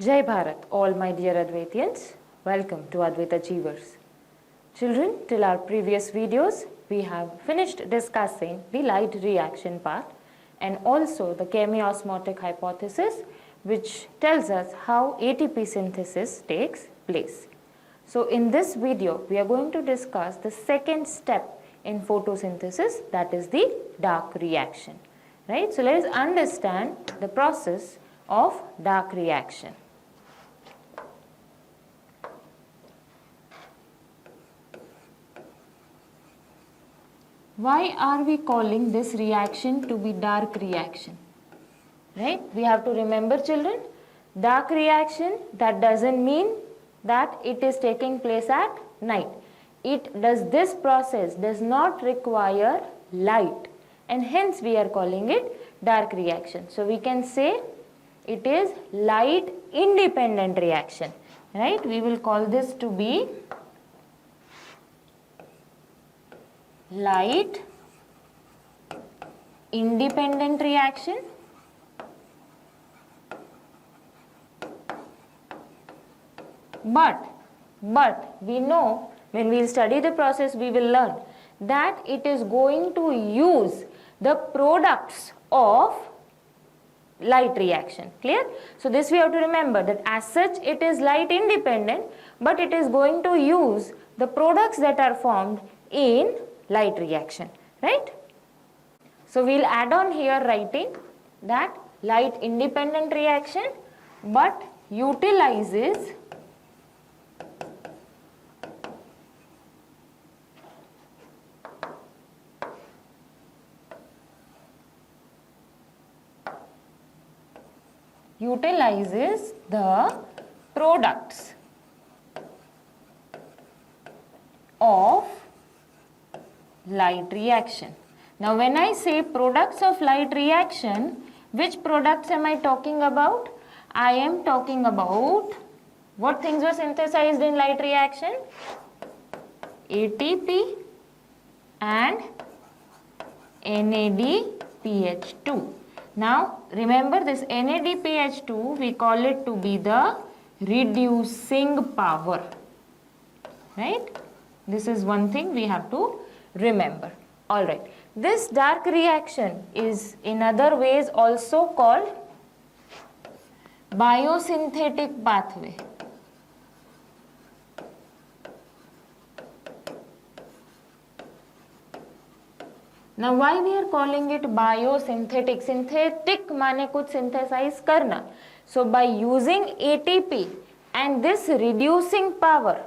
Jai Bharat, all my dear Advaitians. Welcome to Advait Achievers. Children, till our previous videos, we have finished discussing the light reaction part and also the chemiosmotic hypothesis, which tells us how ATP synthesis takes place. So in this video, we are going to discuss the second step in photosynthesis, that is the dark reaction. Right? So let us understand the process of dark reaction. Why are we calling this reaction to be dark reaction? Right? We have to remember, children, dark reaction, that doesn't mean that it is taking place at night. This process does not require light, and hence we are calling it dark reaction. So we can say it is light independent reaction. Right? We will call this to be light independent reaction. But we know when we study the process, we will learn that it is going to use the products of light reaction. Clear? So this we have to remember, that as such it is light independent, but it is going to use the products that are formed in light reaction, right? So we'll add on here writing that light independent reaction but utilizes the products of light reaction. Now when I say products of light reaction, which products am I talking about? I am talking about what things were synthesized in light reaction? ATP and NADPH2. Now remember, this NADPH2, we call it to be the reducing power. Right? This is one thing we have to remember. Alright. This dark reaction is in other ways also called biosynthetic pathway. Now why we are calling it biosynthetic? Synthetic माने कुछ synthesize करना. So by using ATP and this reducing power,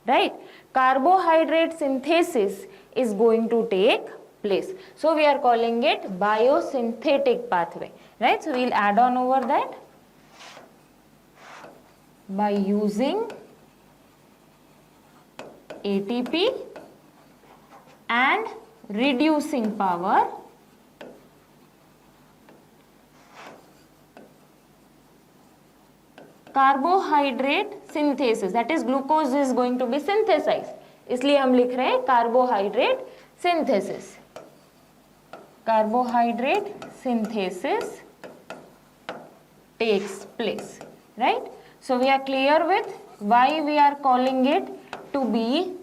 right, carbohydrate synthesis is going to take place. So we are calling it biosynthetic pathway, right? So we'll add on over that. By using ATP and reducing power, carbohydrate synthesis, that is glucose is going to be synthesized. इसलिए हम लिख रहे हैं carbohydrate synthesis. Carbohydrate synthesis takes place, right? So we are clear with why we are calling it to be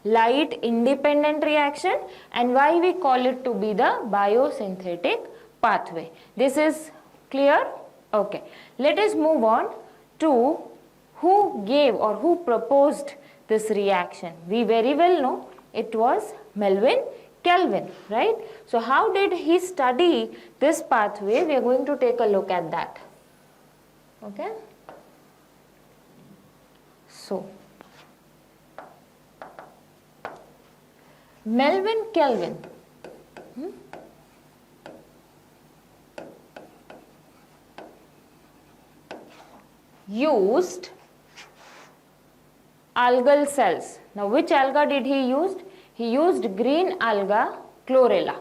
light independent reaction and why we call it to be the biosynthetic pathway. This is clear? Okay. Let us move on to who gave or who proposed this reaction. We very well know it was Melvin Kelvin, right? So how did he study this pathway? We are going to take a look at that. Okay? So Melvin Kelvin used algal cells. Now which alga did he use? He used green alga chlorella,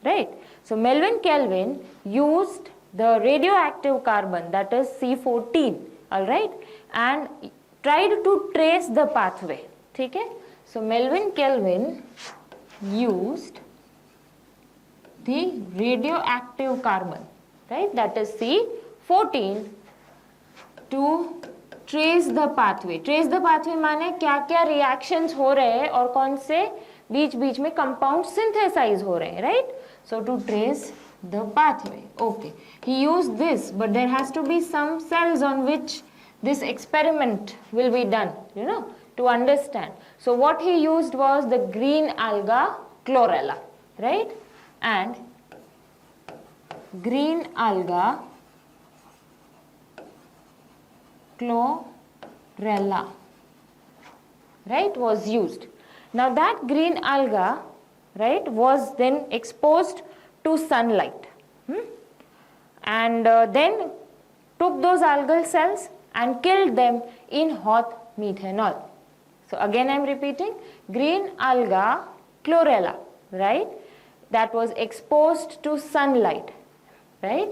right? So Melvin Kelvin used the radioactive carbon, that is C14, alright, and tried to trace the pathway. Okay? So Melvin Kelvin used the radioactive carbon, right, that is C14, to trace the pathway. Trace the pathway माने क्या क्या reactions हो रहे हैं और कौन से बीच बीच में कंपाउंड सिंथेसाइज हो रहे हैं, राइट. सो टू ट्रेस the pathway. Okay, he used this, but there has to be some cells on which this experiment will be done, you know, to understand. So what he used was the green alga chlorella, right, and green alga chlorella, right, was used. Now that green alga, right, was then exposed to sunlight, and then took those algal cells and killed them in hot methanol. So again I am repeating, green alga chlorella, right, that was exposed to sunlight, right.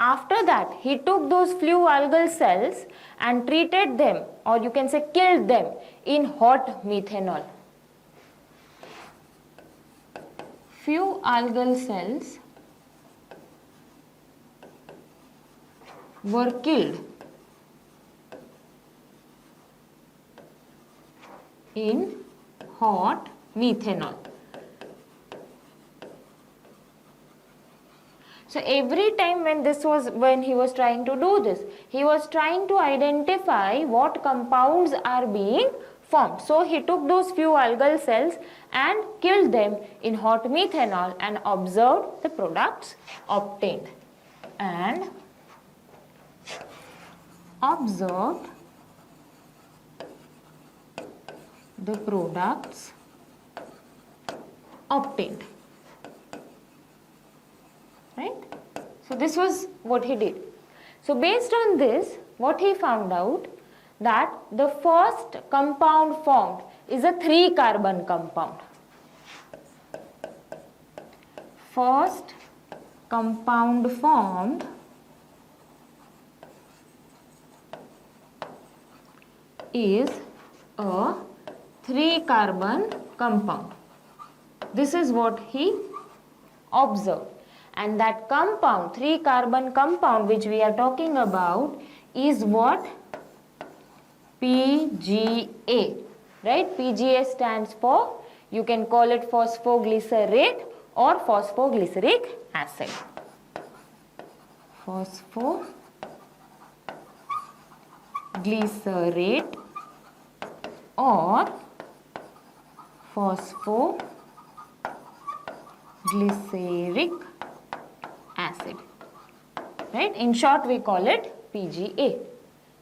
After that, he took those few algal cells and treated them, or you can say killed them, in hot methanol. Few algal cells were killed in hot methanol. So every time when he was trying to do this, he was trying to identify what compounds are being formed. So he took those few algal cells and killed them in hot methanol and observed the products obtained. And observed the products obtained. Right? So this was what he did. So based on this, what he found out, that the first compound formed is a 3-carbon compound. First compound formed is a 3-carbon compound. This is what he observed. And that compound, 3-carbon compound which we are talking about, is what? PGA, right? PGA stands for, you can call it phosphoglycerate or phosphoglyceric acid. Phosphoglycerate or phosphoglyceric acid, right? In short, we call it PGA,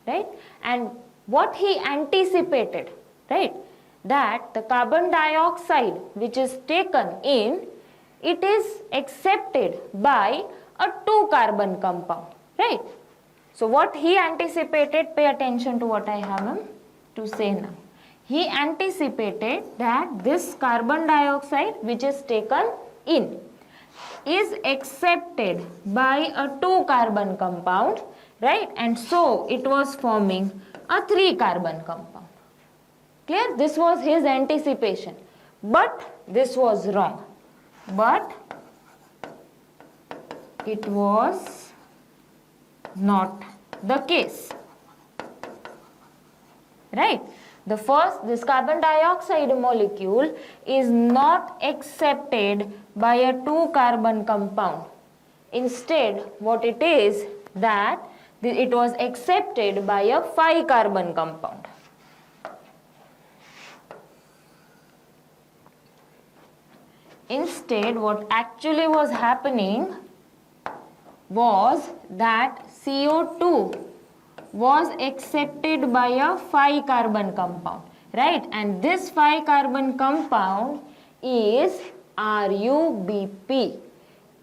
right? And what he anticipated, right, that the carbon dioxide which is taken in, it is accepted by a 2-carbon compound, right? So what he anticipated, pay attention to what I have to say now. He anticipated that this carbon dioxide which is taken in is accepted by a 2-carbon compound, right, and so it was forming a 3-carbon compound. Clear? This was his anticipation, but this was wrong. But it was not the case, right? This carbon dioxide molecule is not accepted by a 2-carbon compound. Instead, what it is, that it was accepted by a 5-carbon compound. Instead, what actually was happening was that CO2 was accepted by a 5-carbon compound, right? And this 5-carbon compound is RUBP,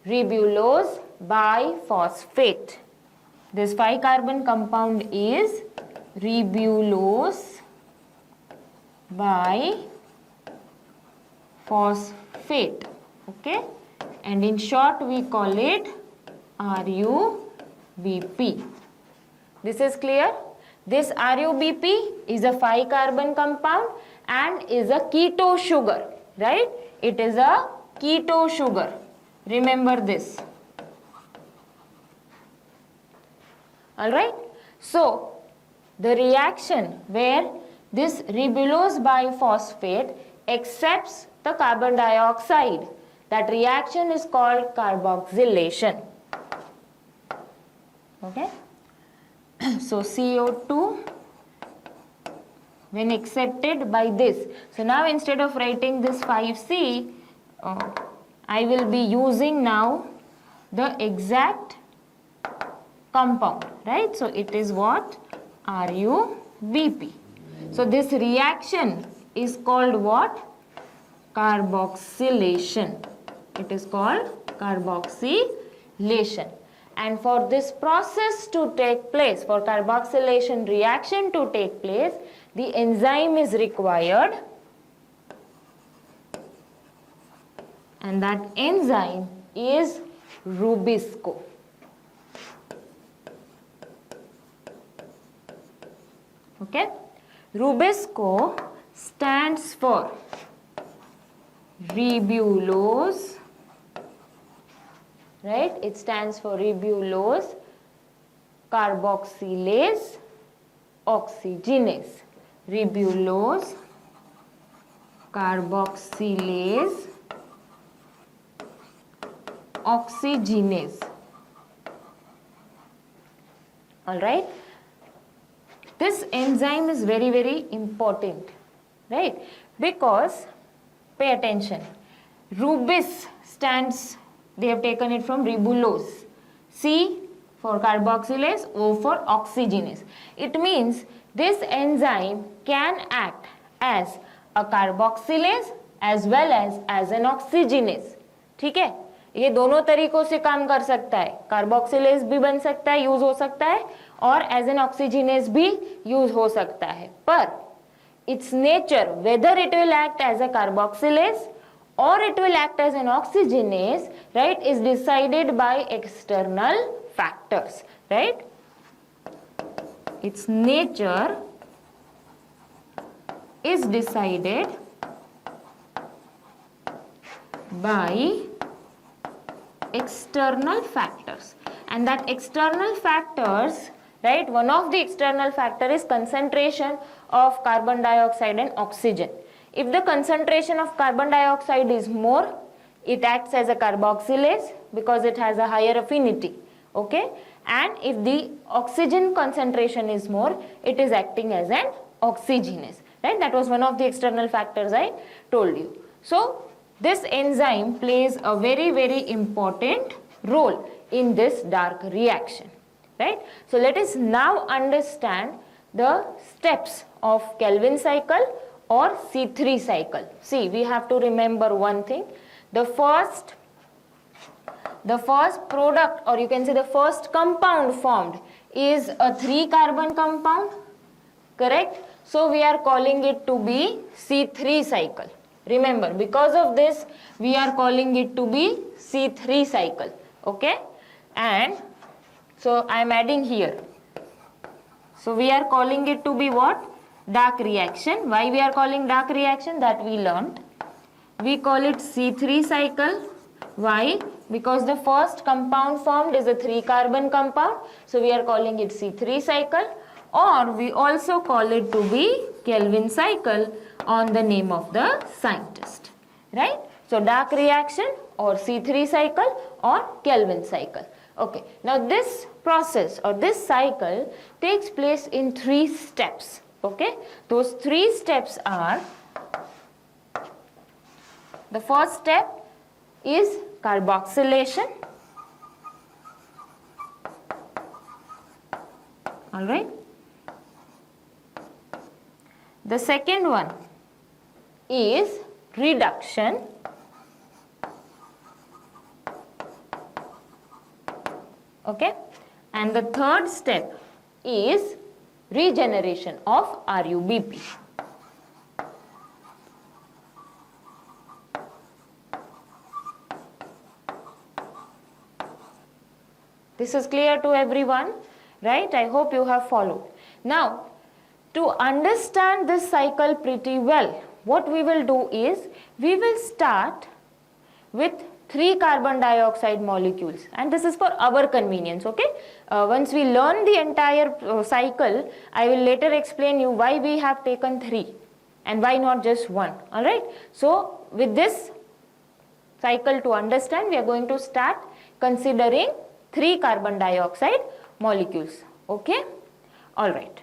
ribulose biphosphate. This 5-carbon compound is ribulose biphosphate, okay? And in short, we call it RUBP. This is clear? This RuBP is a 5 carbon compound and is a keto sugar, right? It is a keto sugar. Remember this. Alright. So, the reaction where this ribulose biphosphate accepts the carbon dioxide, that reaction is called carboxylation. Okay. So CO2 when accepted by this. So now instead of writing this 5C, I will be using now the exact compound, right? So it is what? RuBP. So this reaction is called what? Carboxylation. It is called carboxylation. And for this process to take place, for carboxylation reaction to take place, the enzyme is required, and that enzyme is Rubisco. Okay? Rubisco stands for ribulose, right? It stands for ribulose carboxylase oxygenase. Ribulose carboxylase oxygenase. All right. This enzyme is very, very important, right? Because, pay attention, Rubis stands, they have taken it from ribulose. C for carboxylase, O for oxygenase. It means this enzyme can act as a carboxylase as well as an oxygenase. ठीक है? ये दोनों तरीकों से काम कर सकता है. कार्बोक्सिलेज भी बन सकता है, यूज हो सकता है, और एज एन ऑक्सीजिनेज भी यूज हो सकता है. पर its nature, whether it will act as a carboxylase or it will act as an oxygenase, right, is decided by external factors, right? Its nature is decided by external factors, and that external factors, right, one of the external factor is concentration of carbon dioxide and oxygen. If the concentration of carbon dioxide is more, it acts as a carboxylase because it has a higher affinity, okay, and if the oxygen concentration is more, it is acting as an oxygenase, right? That was one of the external factors I told you. So this enzyme plays a very, very important role in this dark reaction, right? So let us now understand the steps of Calvin cycle or C3 cycle. See, we have to remember one thing. The first product, or you can say the first compound formed, is a 3 carbon compound, correct? So we are calling it to be C3 cycle. Remember, because of this we are calling it to be C3 cycle, okay? And so I am adding here. So we are calling it to be what? Dark reaction. Why we are calling dark reaction? That we learnt. We call it C3 cycle. Why? Because the first compound formed is a 3 carbon compound. So we are calling it C3 cycle, or we also call it to be Calvin cycle on the name of the scientist, right? So dark reaction or C3 cycle or Calvin cycle. Okay, now this process or this cycle takes place in 3 steps, okay? Those 3 steps are, the first step is carboxylation, all right? The second one is reduction, okay, and the third step is regeneration of RuBP. This is clear to everyone, right? I hope you have followed. Now, to understand this cycle pretty well, what we will do is, we will start with 3 carbon dioxide molecules, and this is for our convenience, okay? Once we learn the entire cycle, I will later explain you why we have taken 3 and why not just 1, alright? So, with this cycle to understand, we are going to start considering 3 carbon dioxide molecules, okay? Alright.